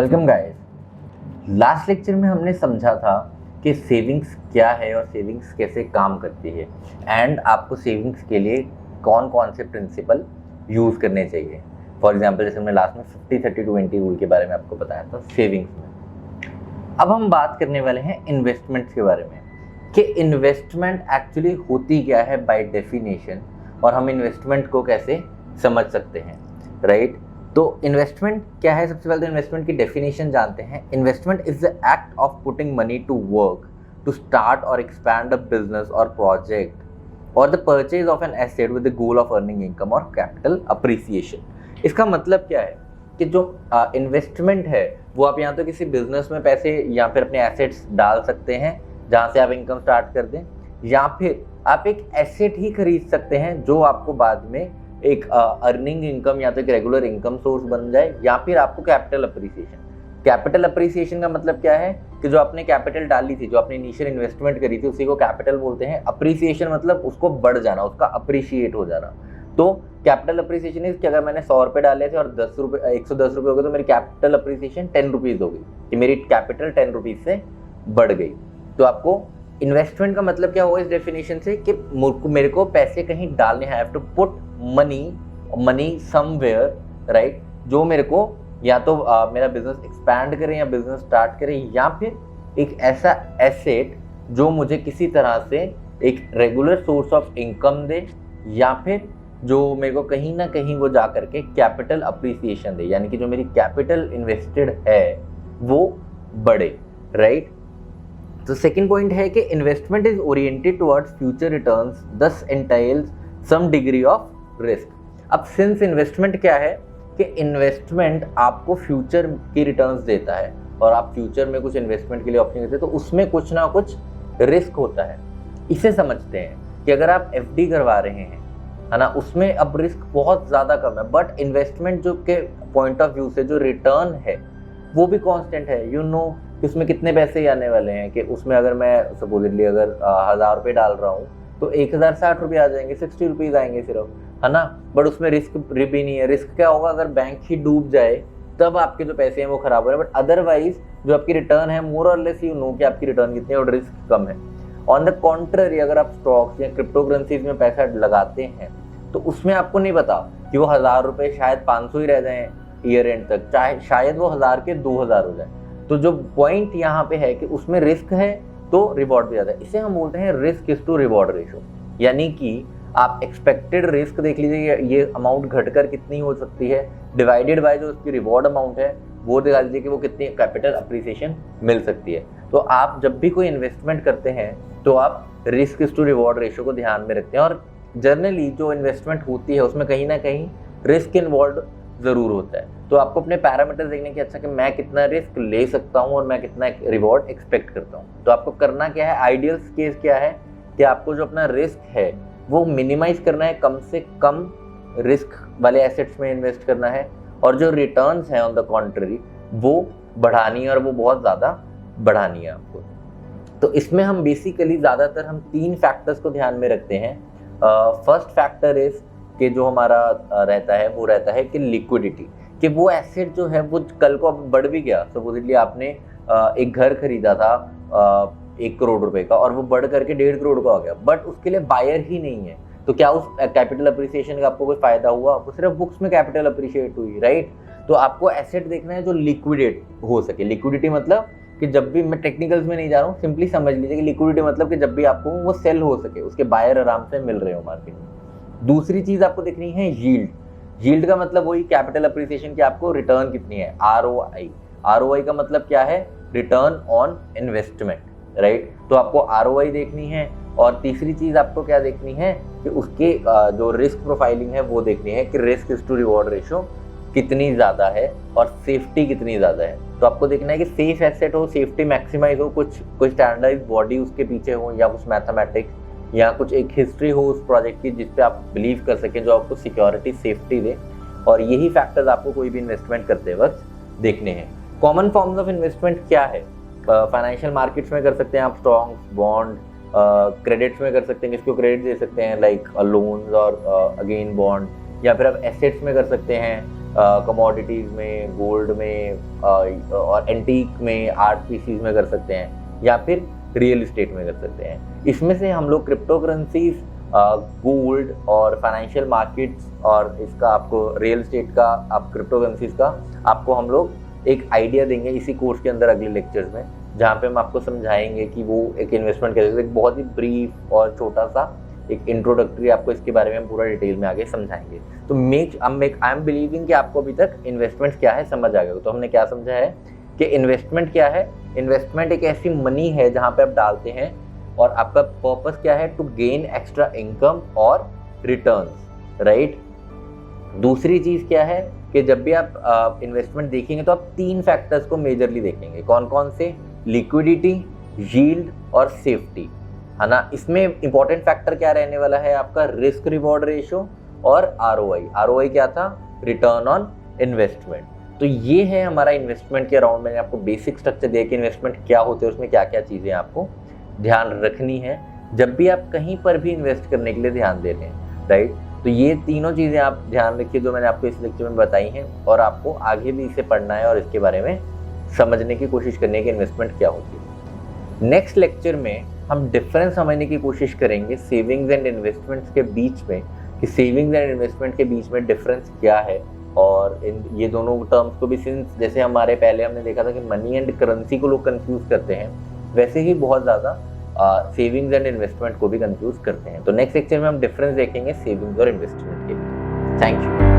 Welcome guys. Last lecture में हमने समझा था कि सेविंग्स क्या है और सेविंग्स कैसे काम करती है एंड आपको सेविंग्स के लिए कौन कौन से प्रिंसिपल यूज़ करने चाहिए। फॉर एग्जांपल जैसे हमने लास्ट में 50-30-20 रूल के बारे में आपको बताया था सेविंग्स में। अब हम बात करने वाले हैं इन्वेस्टमेंट्स के बारे में कि इन्वेस्टमेंट एक्चुअली होती क्या है बाय डेफिनेशन और हम इन्वेस्टमेंट को कैसे समझ सकते हैं, राइट। तो इन्वेस्टमेंट क्या है, सबसे पहले तो इन्वेस्टमेंट की डेफिनेशन जानते हैं। Investment is the act of putting money to work to start or expand a business or project or the purchase of an asset with the goal of earning income or capital appreciation. इसका मतलब क्या है कि जो investment है वो आप यहाँ तो किसी बिजनेस में पैसे या फिर अपने एसेट्स डाल सकते हैं जहाँ से आप इनकम स्टार्ट कर दें, या फिर आप एक एसेट ही खरीद सकते हैं जो आपको बाद में एक अर्निंग इनकम या तो एक रेगुलर इनकम सोर्स बन जाए, या फिर आपको कैपिटल अप्रिसिएशन। कैपिटल अप्रिसिएशन का मतलब क्या है कि जो आपने कैपिटल डाली थी, जो आपने इनिशियल इन्वेस्टमेंट करी थी, उसी को कैपिटल बोलते हैं। अप्रिसिएशन मतलब उसको बढ़ जाना, उसका अप्रिशिएट हो जाना। तो कैपिटल अप्रिसिएशन इज कि अगर मैंने 100 रुपये डाले थे और 110 रुपये हो गए तो मेरी कैपिटल अप्रिसिएशन 10 रुपीज़ हो गई, कि मेरी कैपिटल 10 रुपीज़ से बढ़ गई। तो आपको इन्वेस्टमेंट का मतलब क्या हुआ इस डेफिनेशन से कि मेरे को पैसे कहीं डालने हैं, I have to put money somewhere, right, जो मेरे को या तो मेरा बिजनेस एक्सपैंड करे या बिजनेस स्टार्ट करे, या फिर एक ऐसा एसेट जो मुझे किसी तरह से एक रेगुलर सोर्स ऑफ इनकम दे, या फिर जो मेरे को कहीं ना कहीं वो जा करके कैपिटल अप्रिसिएशन दे, यानी कि जो मेरी कैपिटल इन्वेस्टेड है वो बढ़े, राइट। तो सेकंड पॉइंट है कि investment is oriented towards future returns, दस एंटाइल्स सम डिग्री ऑफ रिस्क। अब सिंस इन्वेस्टमेंट क्या है कि इन्वेस्टमेंट आपको फ्यूचर की रिटर्न्स देता है और आप फ्यूचर में कुछ इन्वेस्टमेंट के लिए ऑप्शन देते हैं, तो उसमें कुछ ना कुछ रिस्क होता है। इसे समझते हैं कि अगर आप एफडी करवा रहे हैं, है ना, उसमें अब रिस्क बहुत ज़्यादा कम है, बट इन्वेस्टमेंट जो के पॉइंट ऑफ व्यू से जो रिटर्न है वो भी कांस्टेंट है। यू नो कि उसमें कितने पैसे आने वाले हैं, कि उसमें अगर मैं सपोजिटली अगर 1000 रुपये डाल रहा हूँ तो 1060 रुपये आ जाएंगे, 60 रुपीज़ आएंगे सिर्फ, है ना। बट उसमें रिस्क भी नहीं है। रिस्क क्या होगा, अगर बैंक ही डूब जाए तब आपके जो पैसे हैं वो खराब हो रहे हैं, बट अदरवाइज जो आपकी रिटर्न है मोर और लेस यू नो कि आपकी रिटर्न कितनी है और रिस्क कम है। ऑन द कॉन्ट्ररी अगर आप स्टॉक्स या क्रिप्टो करेंसीज में पैसा लगाते हैं तो उसमें आपको नहीं पता कि वो 1000 रुपये शायद 500 ही रह जाए ईयर एंड तक, चाहे शायद वो 1000 के 2000 हो जाए। तो जो पॉइंट यहाँ पे है कि उसमें रिस्क है तो रिवॉर्ड भी ज़्यादा है। इसे हम बोलते हैं risk is to reward ratio, यानी कि आप एक्सपेक्टेड रिस्क देख लीजिए, ये अमाउंट घटकर कितनी हो सकती है, डिवाइडेड बाय जो उसकी रिवॉर्ड अमाउंट है वो दिखा दीजिए कि वो कितनी कैपिटल अप्रिसिएशन मिल सकती है। तो आप जब भी कोई इन्वेस्टमेंट करते हैं तो आप risk is to reward ratio को ध्यान में रखते हैं, और जनरली जो इन्वेस्टमेंट होती है उसमें कहीं ना कहीं रिस्क इन्वॉल्व ज़रूर होता है। तो आपको अपने पैरामीटर्स देखने की अच्छा कि मैं कितना रिस्क ले सकता हूँ और मैं कितना रिवॉर्ड एक्सपेक्ट करता हूँ। तो आपको करना क्या है, आइडियल केस क्या है कि आपको जो अपना रिस्क है वो मिनिमाइज करना है, कम से कम रिस्क वाले एसेट्स में इन्वेस्ट करना है, और जो रिटर्न्स हैं ऑन द कॉन्ट्ररी वो बढ़ानी है, और वो बहुत ज़्यादा बढ़ानी है आपको। तो इसमें हम बेसिकली ज़्यादातर हम 3 फैक्टर्स को ध्यान में रखते हैं। फर्स्ट फैक्टर इज कि जो हमारा रहता है वो रहता है कि लिक्विडिटी, कि वो एसेट जो है वो कल को अब बढ़ भी गया। सपोजिटली आपने एक घर खरीदा था 1 करोड़ रुपए का और वो बढ़ करके 1.5 करोड़ का हो गया, बट उसके लिए बायर ही नहीं है, तो क्या उस कैपिटल अप्रिसिएशन का आपको कोई फायदा हुआ? वो सिर्फ बुक्स में कैपिटल अप्रिशिएट हुई, राइट। तो आपको एसेट देखना है जो लिक्विडेट हो सके। लिक्विडिटी मतलब कि जब भी, मैं टेक्निकल्स में नहीं जा रहा हूँ, सिंपली समझ लीजिए कि लिक्विडिटी मतलब कि जब भी आपको वो सेल हो सके, उसके बायर आराम से मिल रहे हो मार्केट में। दूसरी चीज आपको देखनी है यील्ड। यील्ड का मतलब वही कैपिटल अप्रिसिएशन की आपको रिटर्न कितनी है, आरओआई। आरओआई का मतलब क्या है, रिटर्न ऑन इन्वेस्टमेंट, राइट। तो आपको आरओआई देखनी है, और तीसरी चीज आपको क्या देखनी है कि उसके जो रिस्क प्रोफाइलिंग है वो देखनी है कि risk is to reward ratio कितनी ज़्यादा है और सेफ्टी कितनी ज़्यादा है। तो आपको देखना है कि सेफ एसेट हो, सेफ्टी मैक्सिमाइज हो, कुछ कोई स्टैंडर्डाइज बॉडी उसके पीछे हो, या कुछ मैथमेटिक्स या कुछ एक हिस्ट्री हो उस प्रोजेक्ट की जिस पे आप बिलीव कर सकें, जो आपको सिक्योरिटी सेफ्टी दे। और यही फैक्टर्स आपको कोई भी इन्वेस्टमेंट करते वक्त देखने हैं। कॉमन फॉर्म्स ऑफ इन्वेस्टमेंट क्या है? फाइनेंशियल मार्केट्स में कर सकते हैं आप स्टॉक्स, बॉन्ड, क्रेडिट्स में कर सकते हैं, किसको क्रेडिट दे सकते हैं लाइक लोन्स और अगेन बॉन्ड, या फिर आप एसेट्स में कर सकते हैं कमोडिटीज़ में, गोल्ड में और एंटीक में, आर्ट पीसीज में कर सकते हैं, या फिर रियल इस्टेट में कर सकते हैं। इसमें से हम लोग क्रिप्टो करेंसीज, गोल्ड और फाइनेंशियल मार्केट्स और इसका आपको रियल इस्टेट का, आप क्रिप्टो करेंसीज का आपको हम लोग एक आइडिया देंगे इसी कोर्स के अंदर अगले लेक्चर्स में, जहाँ पे हम आपको समझाएंगे कि वो एक इन्वेस्टमेंट कैसे, एक बहुत ही ब्रीफ और छोटा सा एक इंट्रोडक्टरी आपको इसके बारे में हम पूरा डिटेल में आगे समझाएंगे। तो आई एम बिलीविंग कि आपको अभी तक इन्वेस्टमेंट क्या है समझ आ गया। तो हमने क्या समझा है कि इन्वेस्टमेंट क्या है। इन्वेस्टमेंट एक ऐसी मनी है जहाँ पे आप डालते हैं और आपका पर्पस क्या है, टू गेन एक्स्ट्रा इनकम और रिटर्न्स, राइट। दूसरी चीज़ क्या है कि जब भी आप इन्वेस्टमेंट देखेंगे तो आप 3 फैक्टर्स को मेजरली देखेंगे। कौन कौन से? लिक्विडिटी, यील्ड और सेफ्टी, है ना। इसमें इंपॉर्टेंट फैक्टर क्या रहने वाला है आपका? रिस्क रिवॉर्ड रेशियो और आरओआई। आरओआई क्या था? Return on investment. तो ये है हमारा इन्वेस्टमेंट के अराउंड मैंने आपको बेसिक स्ट्रक्चर दिया कि इन्वेस्टमेंट क्या होते हैं, उसमें क्या क्या चीज़ें आपको ध्यान रखनी है जब भी आप कहीं पर भी इन्वेस्ट करने के लिए ध्यान दे रहे हैं, राइट। तो ये तीनों चीज़ें आप ध्यान रखिए जो मैंने आपको इस लेक्चर में बताई हैं, और आपको आगे भी इसे पढ़ना है और इसके बारे में समझने की कोशिश करनी है कि इन्वेस्टमेंट क्या होती है। नेक्स्ट लेक्चर में हम डिफरेंस समझने की कोशिश करेंगे सेविंग्स एंड इन्वेस्टमेंट्स के बीच में, कि सेविंग्स एंड इन्वेस्टमेंट के बीच में डिफरेंस क्या है, और ये दोनों टर्म्स को भी, सिंस जैसे हमारे पहले हमने देखा था कि मनी एंड करेंसी को लोग कंफ्यूज करते हैं, वैसे ही बहुत ज़्यादा सेविंग्स एंड इन्वेस्टमेंट को भी कंफ्यूज करते हैं। तो नेक्स्ट लेक्चर में हम डिफरेंस देखेंगे सेविंग्स और इन्वेस्टमेंट के बीच। Thank you.